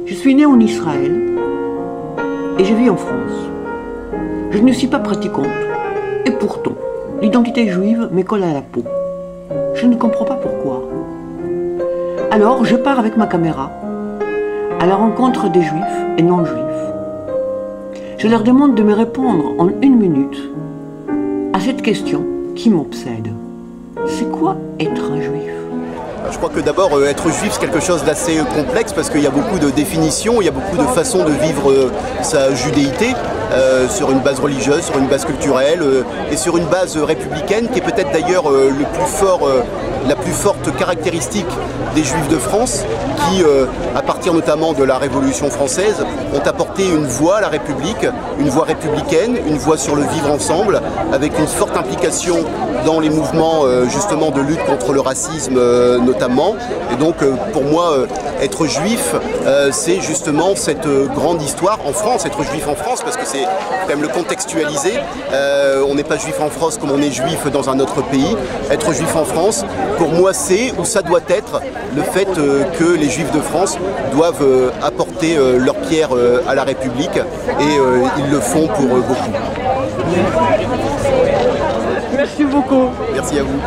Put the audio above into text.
Je suis née en Israël et je vis en France. Je ne suis pas pratiquante et pourtant, l'identité juive me colle à la peau. Je ne comprends pas pourquoi. Alors, je pars avec ma caméra à la rencontre des juifs et non-juifs. Je leur demande de me répondre en 1 minute à cette question qui m'obsède. C'est quoi être un juif ? Je crois que d'abord, être juif, c'est quelque chose d'assez complexe parce qu'il y a beaucoup de définitions, il y a beaucoup de façons de vivre sa judéité sur une base religieuse, sur une base culturelle et sur une base républicaine qui est peut-être d'ailleurs la plus forte caractéristique des Juifs de France qui, à partir notamment de la Révolution française, ont apporté une voix à la République, une voix républicaine, une voix sur le vivre ensemble, avec une forte implication dans les mouvements justement de lutte contre le racisme notamment. Et donc pour moi, être juif, c'est justement cette grande histoire en France, être juif en France, parce que c'est quand même le contextualiser. On n'est pas juif en France comme on est juif dans un autre pays. Être juif en France, pour moi, c'est ou ça doit être le fait que les juifs de France doivent apporter leur pierre à la République et ils le font pour beaucoup. Merci beaucoup. Merci à vous.